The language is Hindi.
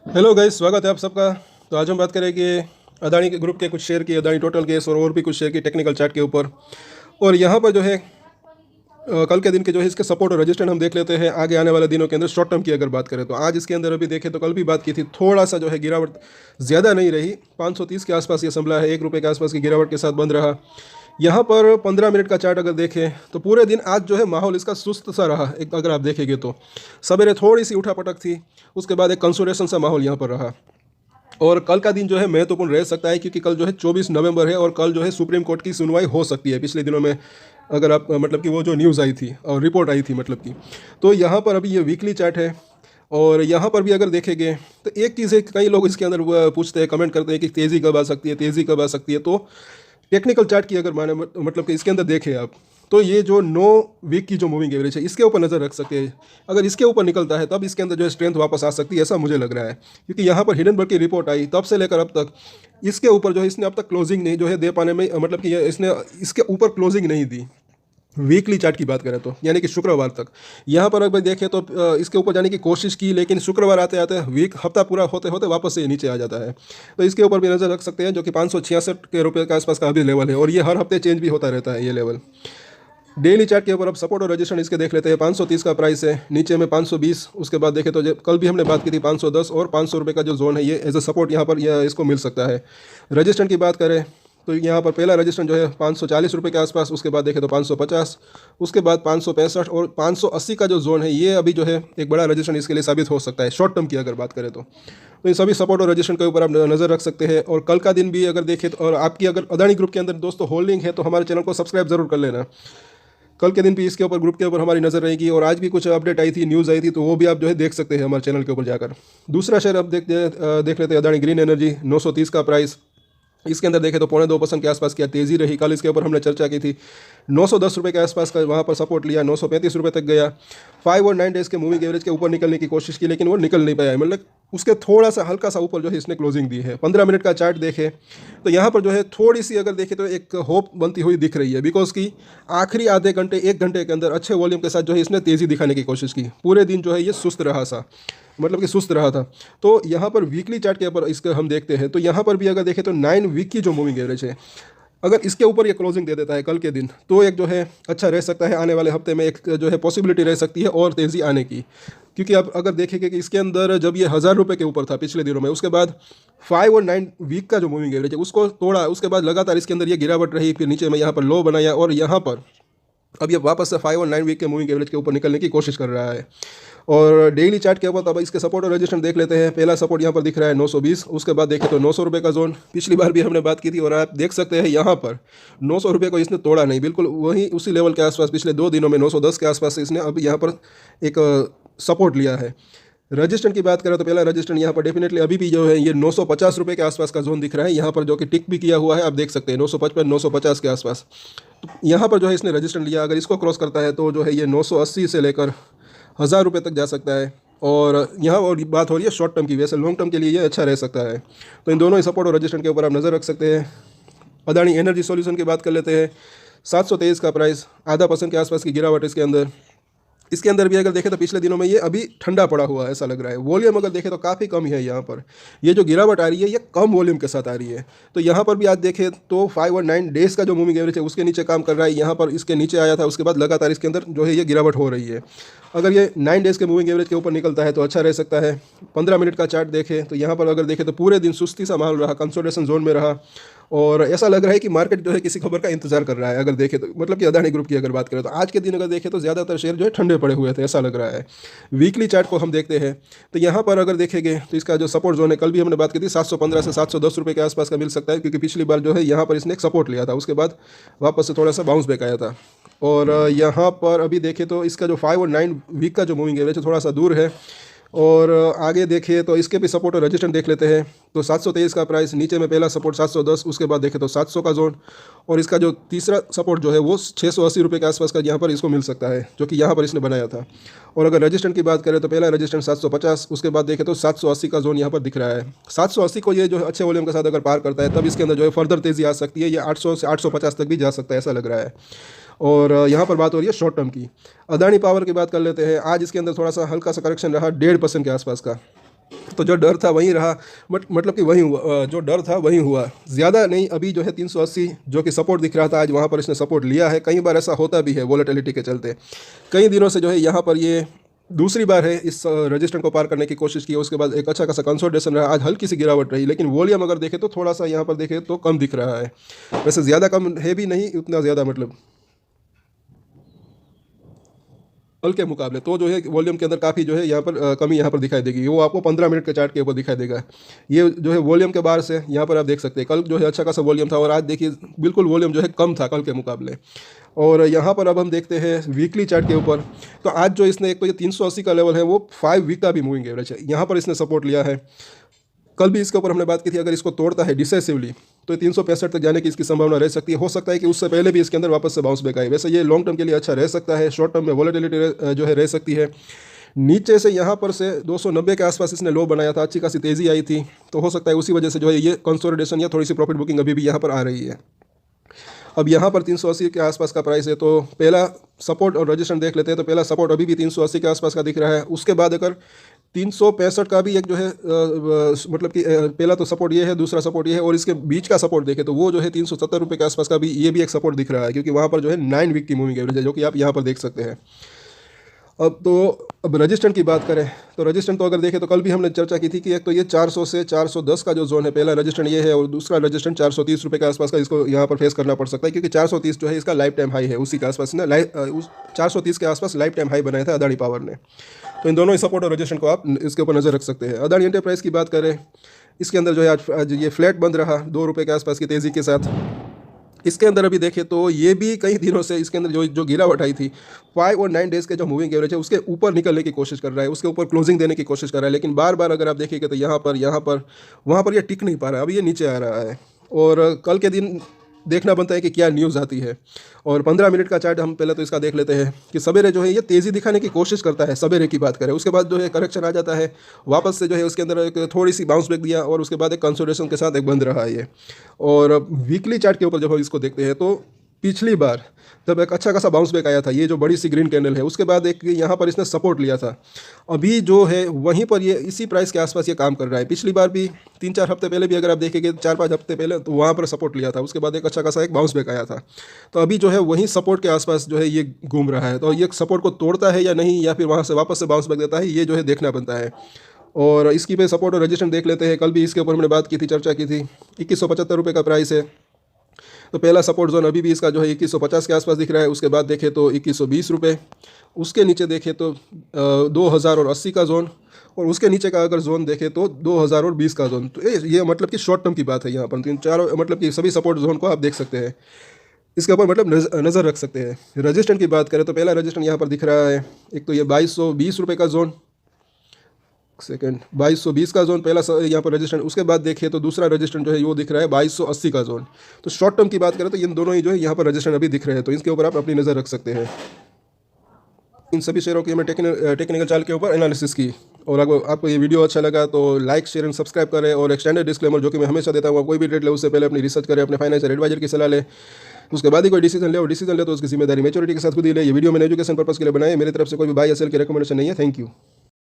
हेलो गाइस, स्वागत है आप सबका। तो आज हम बात करेंगे अदानी के ग्रुप के कुछ शेयर की, अदानी टोटल केस और भी कुछ शेयर की टेक्निकल चार्ट के ऊपर। और यहाँ पर जो है कल के दिन के जो है इसके सपोर्ट और रजिस्टेंस हम देख लेते हैं आगे आने वाले दिनों के अंदर। शॉर्ट टर्म की अगर बात करें तो आज इसके अंदर अभी देखें तो कल भी बात की थी, थोड़ा सा जो है गिरावट ज़्यादा नहीं रही, 530 के आसपास ये संभला है, ₹1 के आसपास की गिरावट के साथ बंद रहा। यहाँ पर 15 मिनट का चार्ट अगर देखें तो पूरे दिन आज जो है माहौल इसका सुस्त सा रहा। एक अगर आप देखेंगे तो सवेरे थोड़ी सी उठापटक थी, उसके बाद एक कंसोलेशन सा माहौल यहाँ पर रहा। और कल का दिन जो है महत्वपूर्ण रह सकता है, क्योंकि कल जो है 24 नवंबर है और कल जो है सुप्रीम कोर्ट की सुनवाई हो सकती है। पिछले दिनों में अगर आप मतलब कि वो जो न्यूज़ आई थी और रिपोर्ट आई थी मतलब की, तो यहाँ पर अभी ये वीकली चार्ट है। और यहाँ पर भी अगर देखेंगे तो एक चीज़ है, कई लोग इसके अंदर वो पूछते हैं, कमेंट करते हैं कि तेज़ी कब आ सकती है, तेज़ी कब आ सकती है। तो टेक्निकल चार्ट की अगर माने मतलब कि इसके अंदर देखें आप, तो ये जो 9 वीक की जो मूविंग एवरेज है इसके ऊपर नज़र रख सकते हैं। अगर इसके ऊपर निकलता है तब इसके अंदर जो है स्ट्रेंथ वापस आ सकती है, ऐसा मुझे लग रहा है। क्योंकि यहाँ पर हिडनबर्ग की रिपोर्ट आई तब से लेकर अब तक इसके ऊपर जो है इसने अब तक क्लोजिंग नहीं जो है दे पाने में, मतलब कि इसने इसके ऊपर क्लोजिंग नहीं दी। वीकली चार्ट की बात करें तो यानी कि शुक्रवार तक यहाँ पर अगर देखें तो इसके ऊपर जाने की कोशिश की, लेकिन शुक्रवार आते आते हफ्ता पूरा होते होते वापस से ये नीचे आ जाता है। तो इसके ऊपर भी नज़र रख सकते हैं, जो कि 566 के रुपये के आसपास का अभी लेवल है, और ये हर हफ्ते चेंज भी होता रहता है ये लेवल। डेली चार्ट के ऊपर अब सपोर्ट और रजिस्टेंस इसके देख लेते हैं। 530 का प्राइस है, नीचे में 520, उसके बाद देखें तो कल भी हमने बात की थी 510 और ₹500 का जो जोन है ये एज अ सपोर्ट यहाँ पर इसको मिल सकता है। रजिस्टेंस की बात करें तो यहाँ पर पहला रजिस्टेंस जो है ₹540 के आसपास, उसके बाद देखें तो 550, उसके बाद 565 और 580 का जो जोन है ये अभी जो है एक बड़ा रजिस्टेंस इसके लिए साबित हो सकता है शॉर्ट टर्म की अगर बात करें तो। इन सभी सपोर्ट और रजिस्टेंस के ऊपर आप नज़र रख सकते हैं। और कल का दिन भी अगर देखें तो, और आपकी अगर अदानी ग्रुप के अंदर दोस्तों होल्डिंग है तो हमारे चैनल को सब्सक्राइब जरूर कर लेना। कल के दिन भी इसके ऊपर ग्रुप के ऊपर हमारी नज़र रहेगी, और आज भी कुछ अपडेट आई थी, न्यूज़ आई थी, तो वो भी आप जो है देख सकते हैं हमारे चैनल के ऊपर जाकर। दूसरा शेयर अब देख लेते हैं अदानी ग्रीन एनर्जी, 930 का प्राइस। इसके अंदर देखें तो 0.25% के आसपास क्या तेज़ी रही। कल इसके ऊपर हमने चर्चा की थी, ₹910 के आसपास का वहाँ पर सपोर्ट लिया, ₹935 तक गया। 5 और 9 डेज़ के मूविंग एवरेज के ऊपर निकलने की कोशिश की, लेकिन वो निकल नहीं पाया, मतलब उसके थोड़ा सा हल्का सा ऊपर जो है इसने क्लोजिंग दी है। 15 मिनट का चार्ट देखें तो यहाँ पर जो है थोड़ी सी अगर देखें तो एक होप बनती हुई दिख रही है, बिकॉज की आखिरी आधे घंटे 1 घंटे के अंदर अच्छे वॉल्यूम के साथ जो है इसने तेज़ी दिखाने की कोशिश की। पूरे दिन जो है ये सुस्त रहा सा, मतलब कि सुस्त रहा था। तो यहाँ पर वीकली चार्ट के ऊपर इसका हम देखते हैं तो यहाँ पर भी अगर देखें तो 9 वीक की जो मूविंग एवरेज है, अगर इसके ऊपर ये क्लोजिंग दे देता है कल के दिन, तो एक जो है अच्छा रह सकता है। आने वाले हफ्ते में एक जो है पॉसिबिलिटी रह सकती है और तेज़ी आने की। क्योंकि आप अगर देखेंगे कि इसके अंदर जब ये ₹1000 के ऊपर था पिछले दिनों में, उसके बाद 5 और 9 वीक का जो मूविंग एवरेज है उसको तोड़ा, उसके बाद लगातार इसके अंदर ये गिरावट रही, फिर नीचे में यहाँ पर लो बनाया, और यहाँ पर अब ये वापस से 5 और 9 वीक के मूविंग एवरेज के ऊपर निकलने की कोशिश कर रहा है। और डेली चार्ट के ऊपर अब इसके सपोर्ट और रजिस्टेंस देख लेते हैं। पहला सपोर्ट यहाँ पर दिख रहा है 920, उसके बाद देखें तो ₹900 का जोन, पिछली बार भी हमने बात की थी, और आप देख सकते हैं यहाँ पर ₹900 को इसने तोड़ा नहीं, बिल्कुल वही उसी लेवल के आसपास पिछले 2 दिनों में 910 के आसपास इसने अब यहाँ पर एक सपोर्ट लिया है। रजिस्टेंस की बात करें तो पहला रजिस्टेंस यहाँ पर डेफिनेटली अभी भी जो है ये ₹950 के आसपास का जोन दिख रहा है, यहाँ पर जो कि टिक भी किया हुआ है, आप देख सकते हैं 955 950 के आसपास। तो यहाँ पर जो है इसने रजिस्टेंस लिया, अगर इसको क्रॉस करता है तो जो है ये 980 से लेकर ₹1000 तक जा सकता है। और यहाँ और बात हो रही है शॉर्ट टर्म की, वैसे लॉन्ग टर्म के लिए ये अच्छा रह सकता है। तो इन दोनों ही सपोर्ट और रजिस्टेंस के ऊपर आप नज़र रख सकते हैं। अदानी एनर्जी सॉल्यूशन की बात कर लेते हैं। 723 का प्राइस, ½ % के आसपास की गिरावट इसके अंदर भी अगर देखें तो पिछले दिनों में ये अभी ठंडा पड़ा हुआ है ऐसा लग रहा है। वॉल्यूम अगर देखें तो काफ़ी कम है यहाँ पर, ये जो गिरावट आ रही है ये कम वॉल्यूम के साथ आ रही है। तो यहाँ पर भी आज देखें तो 5 और 9 डेज़ का जो मूविंग एवरेज है उसके नीचे काम कर रहा है, यहाँ पर इसके नीचे आया था, उसके बाद लगातार इसके अंदर जो है ये गिरावट हो रही है। अगर ये 9 डेज़ के मूविंग एवरेज के ऊपर निकलता है तो अच्छा रह सकता है। 15 मिनट का चार्ट देखें तो यहाँ पर अगर देखें तो पूरे दिन सुस्ती सा माहौल रहा, कंसोलिडेशन जोन में रहा, और ऐसा लग रहा है कि मार्केट जो है किसी खबर का इंतजार कर रहा है। अगर देखें तो मतलब कि अदानी ग्रुप की अगर बात करें तो आज के दिन अगर देखें तो ज़्यादातर शेयर जो है ठंडे पड़े हुए थे, ऐसा लग रहा है। वीकली चार्ट को हम देखते हैं तो यहाँ पर अगर देखेंगे तो इसका जो सपोर्ट जोन है, कल भी हमने बात की थी, 715 से ₹710 के आसपास का मिल सकता है, क्योंकि पिछली बार जो है यहाँ पर इसने एक सपोर्ट लिया था, उसके बाद वापस से थोड़ा सा बाउंस बैक आया था। और यहाँ पर अभी देखें तो इसका जो 5 और 9 वीक का जो मूविंग एवरेज है थोड़ा सा दूर है। और आगे देखिए तो इसके भी सपोर्ट और रजिस्टेंस देख लेते हैं। तो 723 का प्राइस, नीचे में पहला सपोर्ट 710, उसके बाद देखें तो 700 का जोन, और इसका जो तीसरा सपोर्ट जो है वो ₹680 के आसपास का यहाँ पर इसको मिल सकता है, जो कि यहाँ पर इसने बनाया था। और अगर रजिस्टेंस की बात करें तो पहला रजिस्टेंस 750, उसके बाद देखें तो 780 का जोन यहाँ पर दिख रहा है। 780 को ये जो है अच्छे वॉल्यूम के साथ अगर पार करता है तब इसके अंदर जो है फर्दर तेज़ी आ सकती है, ये 800 से 850 तक भी जा सकता है, ऐसा लग रहा है। और यहाँ पर बात हो रही है शॉर्ट टर्म की। अदानी पावर की बात कर लेते हैं। आज इसके अंदर थोड़ा सा हल्का सा करेक्शन रहा, 1.5% के आसपास का। तो जो डर था वहीं रहा, मतलब कि वहीं हुआ, जो डर था वहीं हुआ, ज़्यादा नहीं। अभी जो है 380 जो कि सपोर्ट दिख रहा था, आज वहाँ पर इसने सपोर्ट लिया है। कई बार ऐसा होता भी है वॉलेटिलिटी के चलते, कई दिनों से जो है यहाँ पर ये दूसरी बार है इस रजिस्टेंट को पार करने की कोशिश की, उसके बाद एक अच्छा खासा कंसोलिडेशन रहा। आज हल्की सी गिरावट रही, लेकिन वॉल्यूम अगर देखें तो थोड़ा सा यहाँ पर देखें तो कम दिख रहा है। वैसे ज़्यादा कम है भी नहीं, उतना ज़्यादा मतलब कल के मुकाबले तो जो है वॉल्यूम के अंदर काफ़ी जो है यहाँ पर कमी यहाँ पर दिखाई देगी। वो आपको 15 मिनट के चार्ट के ऊपर दिखाई देगा। ये जो है वॉल्यूम के बाहर से यहाँ पर आप देख सकते हैं, कल जो है अच्छा खासा वॉल्यूम था और आज देखिए बिल्कुल वॉल्यूम जो है कम था कल के मुकाबले। और यहाँ पर अब हम देखते हैं वीकली चार्ट के ऊपर, तो आज जो इसने एक तो ये 380 का लेवल है वो 5 वीक का भी मूविंग एवरेज है, यहाँ पर इसने सपोर्ट लिया है। कल भी इसके ऊपर हमने बात की थी, अगर इसको तोड़ता है डिसेसिवली तो 365 तक जाने की इसकी संभावना रह सकती है। हो सकता है कि उससे पहले भी इसके अंदर वापस से बाउंस बैक आए। वैसे ये लॉन्ग टर्म के लिए अच्छा रह सकता है, शॉर्ट टर्म में वॉलेटिलिटी जो है रह सकती है। नीचे से यहाँ पर से 290 के आसपास इसने लो बनाया था, अच्छी खासी तेज़ी आई थी, तो हो सकता है उसी वजह से जो है ये कंसोलिडेशन या थोड़ी सी प्रॉफिट बुकिंग अभी भी यहाँ पर आ रही है। अब यहाँ पर 380 के आसपास का प्राइस है, तो पहला सपोर्ट और रजिस्टेंस देख लेते हैं। तो पहला सपोर्ट अभी भी 380 के आसपास का दिख रहा है। उसके बाद अगर 365 का भी एक जो है मतलब कि पहला तो सपोर्ट ये है, दूसरा सपोर्ट ये है, और इसके बीच का सपोर्ट देखें तो वो जो है 370 रुपये के आसपास का भी ये भी एक सपोर्ट दिख रहा है, क्योंकि वहाँ पर जो है 9 वीक की मूविंग एवरेज है, जो कि आप यहाँ पर देख सकते हैं। अब रजिस्टेंट की बात करें तो रजिस्टेंट तो अगर देखें तो कल भी हमने चर्चा की थी कि एक तो ये 400 से 410 का जो जोन है, पहला रजिस्टेंट ये है, और दूसरा रजिस्टेंट 430 रुपये के आसपास का इसको यहाँ पर फेस करना पड़ सकता है, क्योंकि 430 जो है इसका लाइफ टाइम हाई है, उसी के आसपास ना 430 के आसपास लाइफ टाइम हाई बनाया था अदानी पावर ने। तो इन दोनों ही सपोर्ट और रजिस्टेंट को आप इसके ऊपर नज़र रख सकते हैं। अदानी एंटरप्राइज की बात करें, इसके अंदर जो है आज ये फ्लैट बंद रहा 2 रुपये के आसपास की तेज़ी के साथ। इसके अंदर अभी देखें तो ये भी कई दिनों से इसके अंदर जो गिरावट आई थी 5 और 9 डेज़ के जो मूविंग एवरेज है उसके ऊपर निकलने की कोशिश कर रहा है, उसके ऊपर क्लोजिंग देने की कोशिश कर रहा है, लेकिन बार बार अगर आप देखेंगे तो यहाँ पर वहाँ पर ये टिक नहीं पा रहा है, अभी ये नीचे आ रहा है। और कल के दिन देखना बनता है कि क्या न्यूज़ आती है। और 15 मिनट का चार्ट हम पहले तो इसका देख लेते हैं कि सवेरे जो है ये तेज़ी दिखाने की कोशिश करता है, सवेरे की बात करें, उसके बाद जो है करेक्शन आ जाता है, वापस से जो है उसके अंदर एक थोड़ी सी बाउंस बैक दिया और उसके बाद एक कंसोलिडेशन के साथ एक बंद रहा है ये। और वीकली चार्ट के ऊपर जब हम इसको देखते हैं तो पिछली बार जब एक अच्छा खासा बाउंस बैक आया था, ये जो बड़ी सी ग्रीन कैंडल है, उसके बाद एक यहाँ पर इसने सपोर्ट लिया था। अभी जो है वहीं पर ये इसी प्राइस के आसपास ये काम कर रहा है। पिछली बार भी 3-4 हफ्ते पहले भी अगर आप देखेंगे 4-5 हफ्ते पहले, तो वहाँ पर सपोर्ट लिया था, उसके बाद एक अच्छा खासा एक बाउंस बैक आया था। तो अभी जो है वहीं सपोर्ट के आसपास जो है ये घूम रहा है, तो ये सपोर्ट को तोड़ता है या नहीं, या फिर वहाँ से वापस से बाउंस बैक देता है, ये जो है देखना बनता है। और इसकी पे सपोर्ट और रजिस्टेंस देख लेते हैं। कल भी इसके ऊपर हमने बात की थी, चर्चा की थी। 2175 रुपये का प्राइस है, तो पहला सपोर्ट जोन अभी भी इसका जो है 2150 के आसपास दिख रहा है। उसके बाद देखें तो 2120 रुपये, उसके नीचे देखें तो 2080 का जोन, और उसके नीचे का अगर जोन देखें तो 2020 का जोन। तो ये मतलब कि शॉर्ट टर्म की बात है यहाँ पर, तीन चारों मतलब कि सभी सपोर्ट जोन को आप देख सकते हैं, इसके ऊपर मतलब नज़र रख सकते हैं। रजिस्टेंट की बात करें तो पहला रजिस्टेंट यहाँ पर दिख रहा है, एक तो ये 2220 रुपये का जोन, सेकंड 2220 का जोन पहला यहाँ पर रजिस्टेंट। उसके बाद देखिए तो दूसरा रजिस्टेंट जो है वो दिख रहा है 2280 का जोन। तो शॉर्ट टर्म की बात करें तो इन दोनों ही जो है यहाँ पर रजिस्टेंट अभी दिख रहे हैं, तो इसके ऊपर आप अपनी नज़र रख सकते हैं। इन सभी शेयरों की हमें टेक्निकल चार्ट के ऊपर एनालिसिस की। और अगर आपको ये वीडियो अच्छा लगा तो लाइक शेयर एंड सब्सक्राइब करें, और एक स्टैंडर्ड डिस्क्लेमर जो कि मैं हमेशा देता हूँ, कोई भी ट्रेड ले उससे पहले अपनी रिसर्च करें, अपने फाइनेंशियल एडवाइजर की सलाह लें, उसके बाद ही कोई डिसीजन ले, और डिसीजन ले तो उसकी जिम्मेदारी मैच्योरिटी के साथ खुद ही ले। ये वीडियो मैंने एजुकेशन पर्पस के लिए बनाई है, मेरी तरफ से कोई भी बाय या सेल की रिकमेंडेशन नहीं है। Thank you.